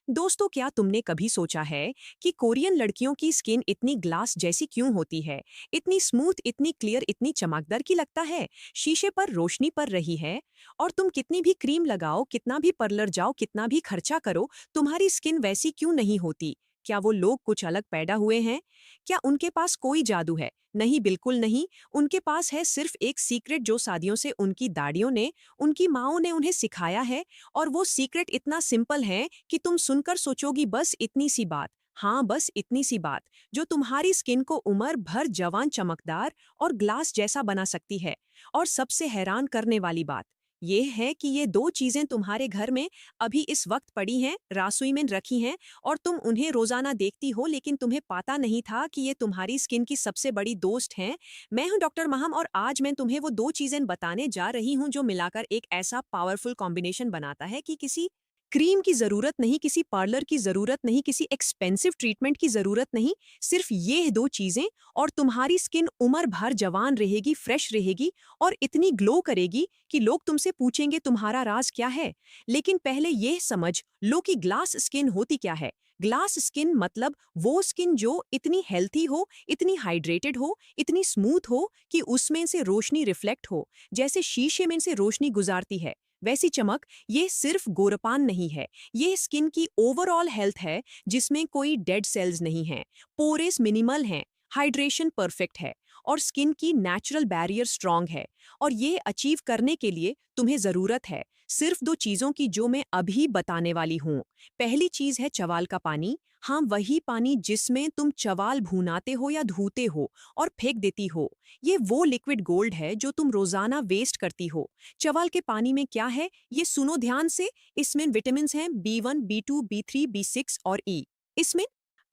दोस्तों, क्या तुमने कभी सोचा है कि कोरियन लड़कियों की स्किन इतनी ग्लास जैसी क्यों होती है? इतनी स्मूथ, इतनी क्लियर, इतनी चमकदार की लगता है शीशे पर रोशनी पड़ रही है। और तुम कितनी भी क्रीम लगाओ, कितना भी पार्लर जाओ, कितना भी खर्चा करो, तुम्हारी स्किन वैसी क्यों नहीं होती? क्या वो लोग कुछ अलग पैदा हुए हैं? क्या उनके पास कोई जादू है? नहीं, बिल्कुल नहीं। उनके पास है सिर्फ एक सीक्रेट जो सदियों से उनकी दादियों ने, उनकी माओ ने उन्हें सिखाया है। और वो सीक्रेट इतना सिंपल है कि तुम सुनकर सोचोगी बस इतनी सी बात। हाँ, बस इतनी सी बात जो तुम्हारी स्किन को उम्र भर जवान, चमकदार और ग्लास जैसा बना सकती है। और सबसे हैरान करने वाली बात ये है कि ये दो चीजें तुम्हारे घर में अभी इस वक्त पड़ी हैं, रासोई में रखी हैं। और तुम उन्हें रोजाना देखती हो, लेकिन तुम्हें पता नहीं था कि ये तुम्हारी स्किन की सबसे बड़ी दोस्त हैं। मैं हूं डॉक्टर महम, और आज मैं तुम्हें वो दो चीजें बताने जा रही हूं जो मिलाकर एक ऐसा पावरफुल कॉम्बिनेशन बनाता है कि किसी क्रीम की जरूरत नहीं, किसी पार्लर की जरूरत नहीं, किसी एक्सपेंसिव ट्रीटमेंट की जरूरत नहीं। सिर्फ ये दो चीजें और तुम्हारी स्किन उम्र भर जवान रहेगी, फ्रेश रहेगी और इतनी ग्लो करेगी कि लोग तुमसे पूछेंगे तुम्हारा राज क्या है। लेकिन पहले ये समझ लो कि ग्लास स्किन होती क्या है। ग्लास स्किन मतलब वो स्किन जो इतनी हेल्थी हो, इतनी हाइड्रेटेड हो, इतनी स्मूथ हो कि उसमें से रोशनी रिफ्लेक्ट हो। जैसे शीशे में से रोशनी गुजारती है, वैसी चमक। ये सिर्फ गोरपान नहीं है, ये स्किन की ओवरऑल हेल्थ है, जिसमें कोई डेड सेल्स नहीं हैं, पोरेस मिनिमल हैं, हाइड्रेशन परफेक्ट है और स्किन की नेचुरल बैरियर स्ट्रांग है। और ये अचीव करने के लिए तुम्हें जरूरत है सिर्फ दो चीजों की जो मैं अभी बताने वाली हूँ। पहली चीज है चवाल का पानी। हाँ, वही पानी जिसमें तुम चवाल भूनाते हो या धोते हो और फेंक देती हो। ये वो लिक्विड गोल्ड है जो तुम रोजाना वेस्ट करती हो। चवाल के पानी में क्या है ये सुनो ध्यान से। इसमें विटामिन हैं B1, B2, B3, B6 और ई। इसमें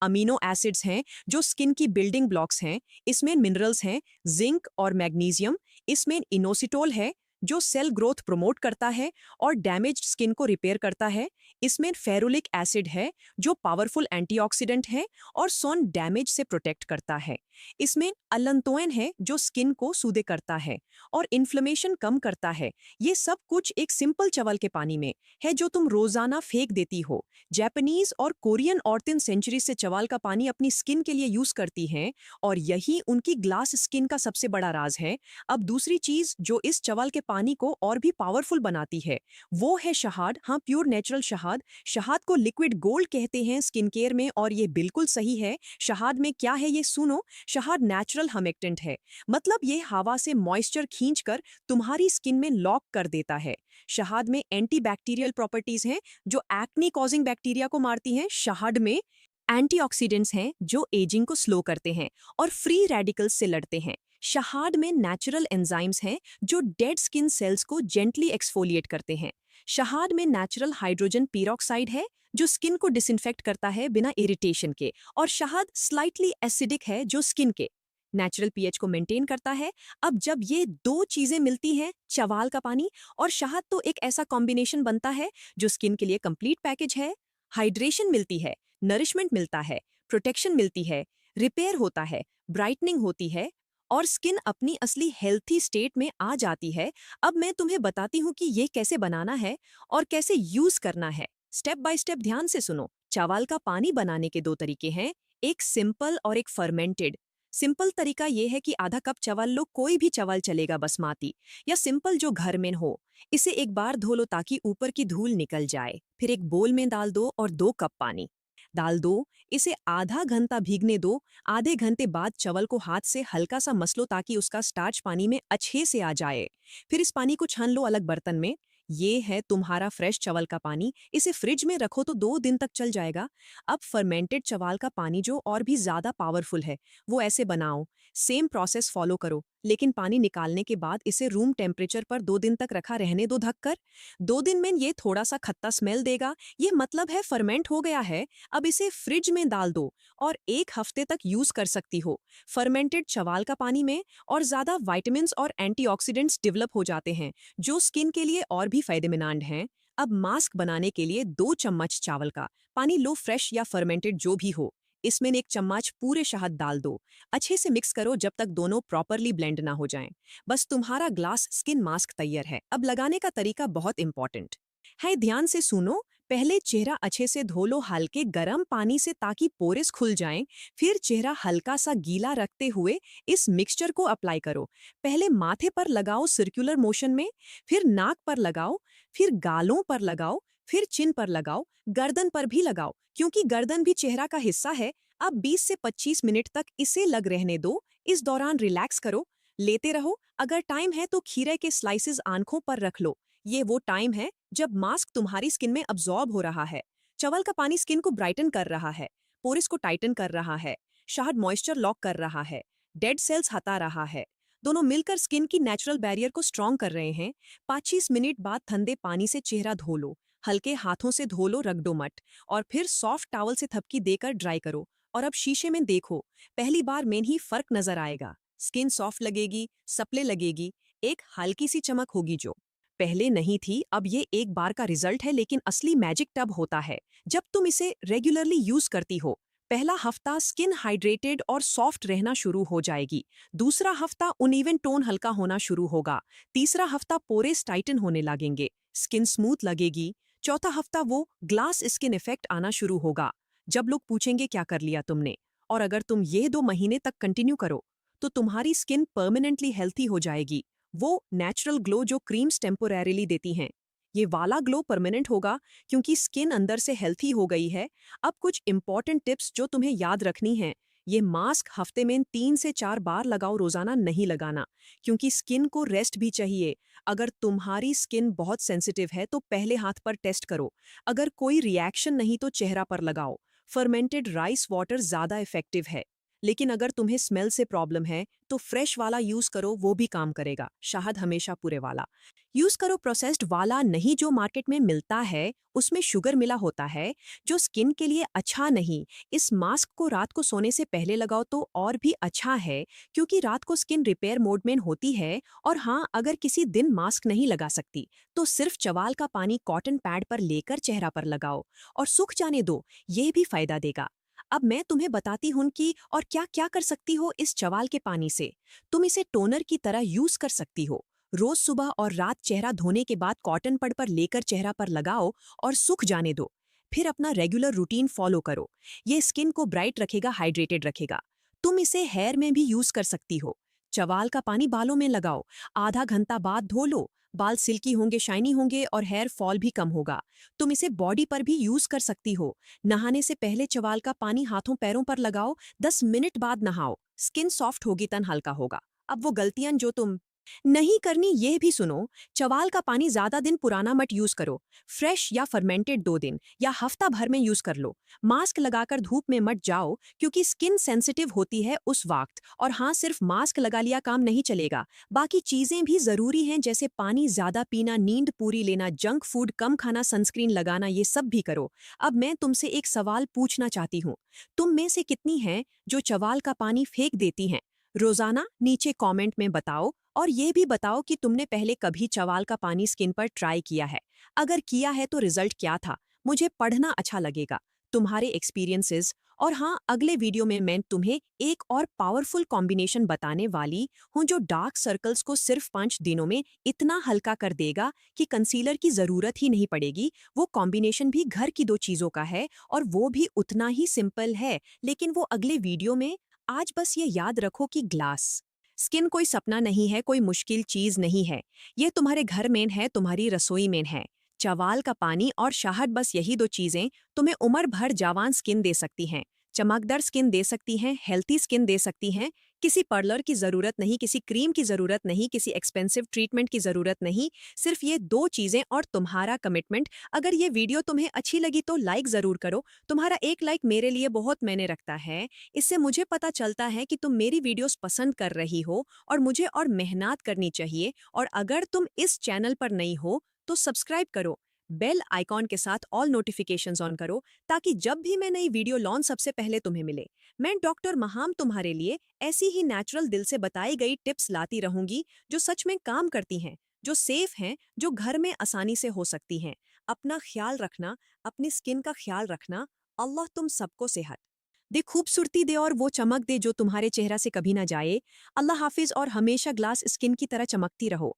अमीनो एसिड्स हैं जो स्किन की बिल्डिंग ब्लॉक्स हैं। इसमें मिनरल्स हैं, जिंक और मैग्नीशियम। इसमें इनोसिटोल है जो सेल ग्रोथ प्रमोट करता है और डैमेज स्किन को रिपेयर करता है। इसमें फेरुलिक एसिड है जो पावरफुल एंटीऑक्सीडेंट है और सन डैमेज से प्रोटेक्ट करता है। इसमें अल्लंतोइन है जो स्किन को सूदे करता है और इन्फ्लेमेशन कम करता है। ये सब कुछ एक सिंपल चवल के पानी में है जो तुम रोजाना फेंक देती हो। जापानीज और कोरियन औरतें सेंचुरी से चवाल का पानी अपनी स्किन के लिए यूज करती हैं और यही उनकी ग्लास स्किन का सबसे बड़ा राज है। अब दूसरी चीज जो इस चवल के पानी को और भी पावरफुल बनाती है वो है शहद। हाँ, प्योर नेचुरल शहद। शहद को लिक्विड गोल्ड कहते हैं स्किन केयर में, और ये बिल्कुल सही है। शहद में क्या है ये सुनो। शहद नेचुरल हमेक्टेंट है, मतलब ये हवा से मॉइस्चर खींचकर तुम्हारी स्किन में लॉक कर देता है। शहद में एंटीबैक्टीरियल प्रॉपर्टीज हैं जो एक्ने कॉजिंग बैक्टीरिया को मारती हैं। शहद में एंटीऑक्सीडेंट्स हैं जो एजिंग को स्लो करते हैं और फ्री रेडिकल्स से लड़ते हैं। शहद में नेचुरल एंजाइम्स हैं जो डेड स्किन सेल्स को जेंटली एक्सफोलिएट करते हैं। शहद में नेचुरल हाइड्रोजन पेरोक्साइड है जो स्किन को डिसइंफेक्ट करता है बिना इरिटेशन के। और शहद स्लाइटली एसिडिक है जो स्किन के नेचुरल पीएच को मेंटेन करता है। अब जब ये दो चीजें मिलती हैं, चवाल का पानी और शहद, तो एक ऐसा कॉम्बिनेशन बनता है जो स्किन के लिए कंप्लीट पैकेज है। हाइड्रेशन मिलती है, नरिशमेंट मिलता है, प्रोटेक्शन मिलती है, रिपेयर होता है, ब्राइटनिंग होती है और स्किन अपनी असली हेल्थी स्टेट में आ जाती है। अब मैं तुम्हें बताती हूँ कि ये कैसे बनाना है और कैसे यूज करना है। स्टेप बाय स्टेप ध्यान से सुनो। चावल का पानी बनाने के दो तरीके हैं, एक सिंपल और एक फर्मेंटेड। सिंपल तरीका यह है कि आधा कप चावल लो, कोई भी चावल चलेगा, बासमती या सिंपल जो घर में हो। इसे एक बार धो लो ताकि ऊपर की धूल निकल जाए। फिर एक बोल में डाल दो और 2 कप पानी डाल दो। इसे आधा घंटा भीगने दो। आधे घंटे बाद चावल को हाथ से हल्का सा मसलो ताकि उसका स्टार्च पानी में अच्छे से आ जाए। फिर इस पानी को छान लो अलग बर्तन में। ये है तुम्हारा फ्रेश चावल का पानी। इसे फ्रिज में रखो तो 2 दिन तक चल जाएगा। अब फर्मेंटेड चावल का पानी जो और भी ज्यादा पावरफुल है, वो ऐसे बनाओ। सेम प्रोसेस फॉलो करो, लेकिन पानी निकालने के बाद इसे रूम टेम्परेचर पर 2 दिन तक रखा रहने दो ढककर। 2 दिन में ये थोड़ा सा खट्टा स्मेल देगा, ये मतलब है फर्मेंट हो गया है। अब इसे फ्रिज में डाल दो और 1 हफ्ते तक यूज कर सकती हो। फर्मेंटेड चावल का पानी में और ज्यादा विटामिन्स और एंटीऑक्सीडेंट्स डेवलप हो जाते हैं जो स्किन के लिए और भी फायदेमंद हैं। अब मास्क बनाने के लिए 2 चम्मच चावल का पानी लो, फ्रेश या फर्मेंटेड जो भी हो। इसमें 1 चम्मच पूरे शहद डाल दो। अच्छे से मिक्स करो जब तक दोनों प्रॉपरली ब्लेंड ना हो जाएं। बस तुम्हारा ग्लास स्किन मास्क तैयार है। अब लगाने का तरीका बहुत इंपॉर्टेंट है, ध्यान से सुनो। पहले चेहरा अच्छे से धो लो हल्के गर्म पानी से ताकि पोरेस खुल जाएं। फिर चेहरा हल्का सा गीला रखते हुए इस मिक्सचर को अप्लाई करो। पहले माथे पर लगाओ सर्कुलर मोशन में, फिर नाक पर लगाओ, फिर गालों पर लगाओ, फिर चिन पर लगाओ, गर्दन पर भी लगाओ क्योंकि गर्दन भी चेहरा का हिस्सा है। अब 20 से 25 मिनट तक इसे लग रहने दो। इस दौरान रिलैक्स करो, लेते रहो। अगर टाइम है तो खीरे के स्लाइसेस आंखों पर रख लो। ये वो टाइम है जब मास्क तुम्हारी स्किन में अब्जॉर्ब हो रहा है। चवल का पानी स्किन को ब्राइटन कर रहा है, पोरिस को टाइटन कर रहा है, शहद मॉइस्चर लॉक कर रहा है, डेड सेल्स हटा रहा है। दोनों मिलकर स्किन की नेचुरल बैरियर को स्ट्रॉन्ग कर रहे हैं। 25 मिनट बाद ठंडे पानी से चेहरा धो लो, हल्के हाथों से धो लो, रगड़ो मत, और फिर सॉफ्ट टॉवल से थपकी देकर ड्राई करो। और अब शीशे में देखो, पहली बार में ही फर्क नजर आएगा। स्किन सॉफ्ट लगेगी, सप्ले लगेगी, एक हल्की सी चमक होगी जो पहले नहीं थी। अब ये एक बार का रिजल्ट है, लेकिन असली मैजिक तब होता है जब तुम इसे रेगुलरली यूज करती हो। पहला हफ्ता स्किन हाइड्रेटेड और सॉफ्ट रहना शुरू हो जाएगी। दूसरा हफ्ता उनइवन टोन हल्का होना शुरू होगा। तीसरा हफ्ता पोरेस टाइटन होने लगेंगे, स्किन स्मूथ लगेगी। चौथा हफ्ता वो ग्लास स्किन इफेक्ट आना शुरू होगा, जब लोग पूछेंगे क्या कर लिया तुमने। और अगर तुम ये 2 महीने तक कंटिन्यू करो तो तुम्हारी स्किन परमानेंटली हेल्थी हो जाएगी। वो नेचुरल ग्लो जो क्रीम्स टेम्पोरेरीली देती हैं, ये वाला ग्लो परमानेंट होगा क्योंकि स्किन अंदर से हेल्थी हो गई है। अब कुछ इंपॉर्टेंट टिप्स जो तुम्हें याद रखनी है। ये मास्क हफ्ते में 3 से 4 बार लगाओ, रोजाना नहीं लगाना क्योंकि स्किन को रेस्ट भी चाहिए। अगर तुम्हारी स्किन बहुत सेंसिटिव है तो पहले हाथ पर टेस्ट करो। अगर कोई रिएक्शन नहीं तो चेहरा पर लगाओ। फर्मेंटेड राइस वाटर ज्यादा इफेक्टिव है, लेकिन अगर तुम्हें स्मेल से प्रॉब्लम है तो फ्रेश वाला यूज करो, वो भी काम करेगा। शहद हमेशा पूरे वाला यूज करो, प्रोसेस्ड वाला नहीं जो मार्केट में मिलता है, उसमें शुगर मिला होता है जो स्किन के लिए अच्छा नहीं। इस मास्क को रात को सोने से पहले लगाओ तो और भी अच्छा है क्योंकि रात को स्किन रिपेयर मोड में होती है। और हाँ, अगर किसी दिन मास्क नहीं लगा सकती तो सिर्फ चवाल का पानी कॉटन पैड पर लेकर चेहरा पर लगाओ और सूख जाने दो, ये भी फायदा देगा। अब मैं तुम्हें बताती हूं कि और क्या क्या कर सकती हो इस चवाल के पानी से। तुम इसे टोनर की तरह यूज कर सकती हो। रोज सुबह और रात चेहरा धोने के बाद कॉटन पड पर लेकर चेहरा पर लगाओ और सूख जाने दो। फिर अपना रेगुलर रूटीन फॉलो करो। ये स्किन को ब्राइट रखेगा, हाइड्रेटेड रखेगा। तुम इसे हेयर में भी यूज कर सकती हो। चवाल का पानी बालों में लगाओ, आधा घंटा बाद धो लो। बाल सिल्की होंगे, शाइनी होंगे और हेयर फॉल भी कम होगा। तुम इसे बॉडी पर भी यूज कर सकती हो। नहाने से पहले चवाल का पानी हाथों पैरों पर लगाओ, 10 मिनट बाद नहाओ। स्किन सॉफ्ट होगी, तन हल्का होगा। अब वो गलतियां जो तुम नहीं करनी ये भी सुनो। चवाल का पानी ज्यादा दिन पुराना मत यूज करो। फ्रेश या फर्मेंटेड 2 दिन या हफ्ता भर में यूज कर लो। मास्क लगाकर धूप में मत जाओ क्योंकि स्किन सेंसिटिव होती है उस वक्त। और हाँ, सिर्फ मास्क लगा लिया काम नहीं चलेगा, बाकी चीजें भी जरूरी हैं, जैसे पानी ज्यादा पीना, नींद पूरी लेना, जंक फूड कम खाना, सनस्क्रीन लगाना, ये सब भी करो। अब मैं तुमसे एक सवाल पूछना चाहती हूँ। तुम में से कितनी हैं जो चवाल का पानी फेंक देती हैं रोजाना? नीचे कमेंट में बताओ। और ये भी बताओ कि तुमने पहले कभी चवाल का पानी स्किन पर ट्राई किया है। अगर किया है तो रिजल्ट क्या था, मुझे पढ़ना अच्छा लगेगा, तुम्हारे एक्सपीरियंसेस। और हाँ, अगले वीडियो में मैं तुम्हें एक और पावरफुल कॉम्बिनेशन बताने वाली हूँ जो डार्क सर्कल्स को सिर्फ 5 दिनों में इतना हल्का कर देगा कि कंसीलर की जरूरत ही नहीं पड़ेगी। वो कॉम्बिनेशन भी घर की 2 चीजों का है और वो भी उतना ही सिंपल है, लेकिन वो अगले वीडियो में। आज बस ये याद रखो कि ग्लास स्किन कोई सपना नहीं है, कोई मुश्किल चीज नहीं है। ये तुम्हारे घर में है, तुम्हारी रसोई में है। चवाल का पानी और शहद, बस यही 2 चीजें तुम्हें उम्र भर जवान स्किन दे सकती हैं, चमकदार स्किन दे सकती हैं, हेल्थी स्किन दे सकती हैं। किसी पार्लर की जरूरत नहीं, किसी क्रीम की जरूरत नहीं, किसी एक्सपेंसिव ट्रीटमेंट की जरूरत नहीं। सिर्फ ये 2 चीजें और तुम्हारा कमिटमेंट। अगर ये वीडियो तुम्हें अच्छी लगी तो लाइक जरूर करो। तुम्हारा एक लाइक मेरे लिए बहुत मायने रखता है। इससे मुझे पता चलता है कि तुम मेरी वीडियोस पसंद कर रही हो और मुझे और मेहनत करनी चाहिए। और अगर तुम इस चैनल पर नई हो तो सब्सक्राइब करो, बेल आइकॉन के साथ ऑल नोटिफिकेशंस ऑन करो ताकि जब भी मैं नई वीडियो लॉन्च सबसे पहले तुम्हें मिले। मैं डॉक्टर महाम तुम्हारे लिए ऐसी ही नेचुरल दिल से बताई गई टिप्स लाती रहूंगी जो सच में काम करती हैं, जो सेफ हैं, जो घर में आसानी से हो सकती हैं। अपना ख्याल रखना, अपनी स्किन का ख्याल रखना। अल्लाह तुम सबको सेहत दे, खूबसूरती दे और वो चमक दे जो तुम्हारे चेहरा से कभी ना जाए। अल्लाह हाफिज और हमेशा ग्लास स्किन की तरह चमकती रहो।